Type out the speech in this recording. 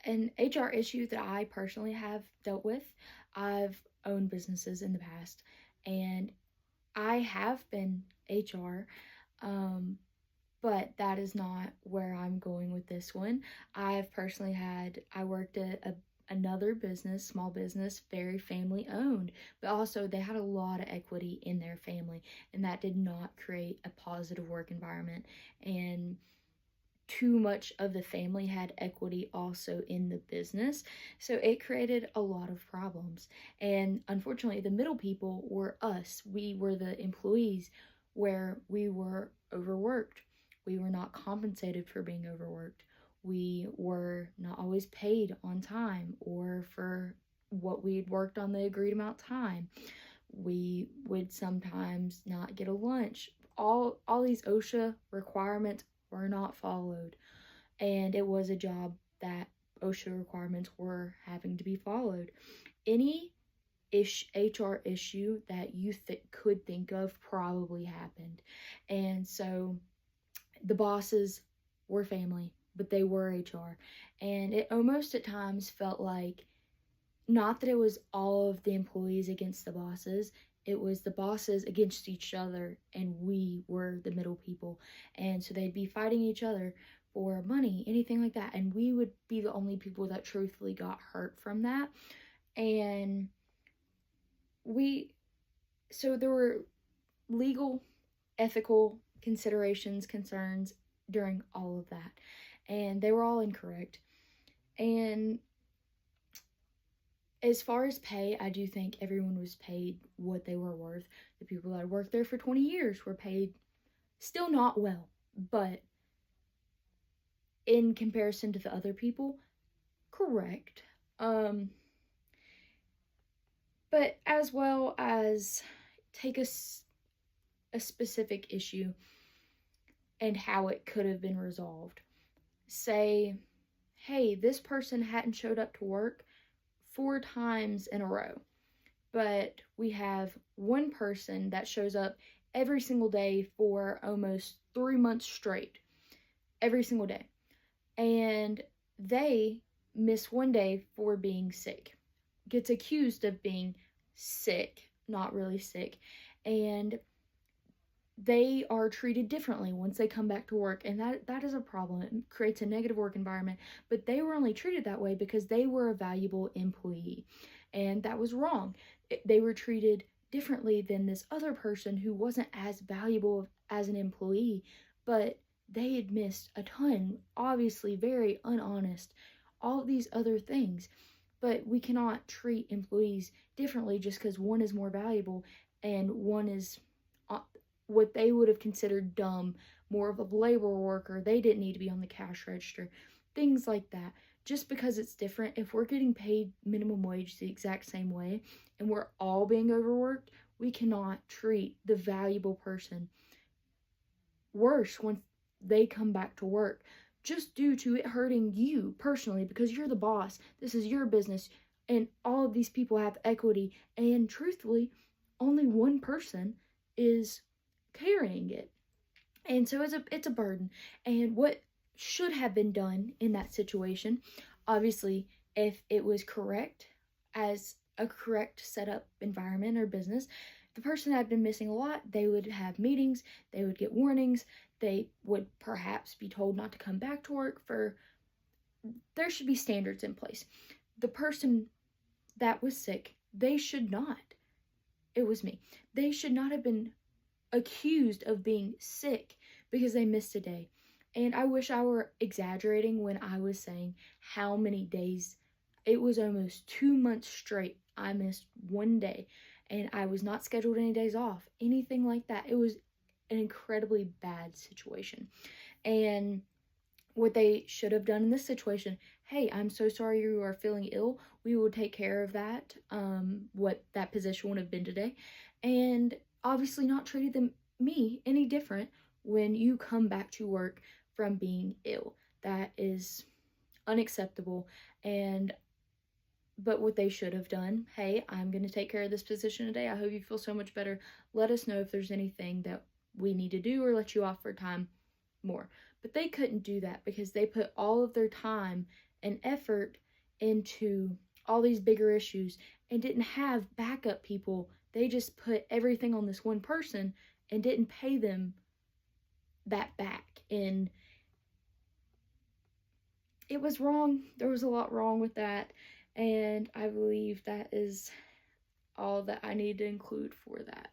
an HR issue that I personally have dealt with. I've owned businesses in the past, and I have been HR, um, but that is not where I'm going with this one. I've personally I worked at another business, small business, very family owned, but also they had a lot of equity in their family, and that did not create a positive work environment. And too much of the family had equity also in the business. So it created a lot of problems. And unfortunately, the middle people were us. We were the employees where we were overworked. We were not compensated for being overworked. We were not always paid on time or for what we'd worked on the agreed amount of time. We would sometimes not get a lunch. All these OSHA requirements were not followed, and it was a job that OSHA requirements were having to be followed. Any HR issue that you could think of probably happened. And so the bosses were family, but they were HR. And it almost at times felt like not that it was all of the employees against the bosses, it was the bosses against each other, and we were the middle people. And so they'd be fighting each other for money, anything like that, and we would be the only people that truthfully got hurt from that. And we so there were legal, ethical considerations, concerns during all of that, and they were all incorrect. And as far as pay, I do think everyone was paid what they were worth. The people that had worked there for 20 years were paid still not well, but in comparison to the other people, correct. But as well as take a specific issue and how it could have been resolved. Say, hey, this person hadn't showed up to work 4 times in a row, but we have one person that shows up every single day for almost 3 months straight, every single day. And they miss one day for being sick, gets accused of being sick, not really sick, and they are treated differently once they come back to work, and that is a problem. It creates a negative work environment, but they were only treated that way because they were a valuable employee, and that was wrong. They were treated differently than this other person who wasn't as valuable as an employee, but they had missed a ton, obviously very unhonest, all these other things. But we cannot treat employees differently just because one is more valuable and one is what they would have considered dumb, more of a labor worker. They didn't need to be on the cash register, things like that. Just because it's different, if we're getting paid minimum wage the exact same way and we're all being overworked, we cannot treat the valuable person worse when they come back to work just due to it hurting you personally because you're the boss. This is your business, and all of these people have equity, and truthfully, only one person is carrying it. And so it's a burden. And what should have been done in that situation, obviously, if it was correct as a correct setup environment or business, the person that had been missing a lot, they would have meetings, they would get warnings, they would perhaps be told not to come back to work for there should be standards in place. The person that was sick, they should not. It was me. They should not have been accused of being sick because they missed a day. And I wish I were exaggerating when I was saying how many days. It was almost 2 months straight. I missed one day and I was not scheduled any days off, anything like that. It was an incredibly bad situation. And what they should have done in this situation, hey, I'm so sorry you are feeling ill. We will take care of that, what that position would have been today. And obviously not treated me any different when you come back to work from being ill. That is unacceptable. But what they should have done, hey, I'm going to take care of this position today. I hope you feel so much better. Let us know if there's anything that we need to do or let you off for time more. But they couldn't do that because they put all of their time and effort into all these bigger issues and didn't have backup people. They just put everything on this one person and didn't pay them that back. And it was wrong. There was a lot wrong with that. And I believe that is all that I need to include for that.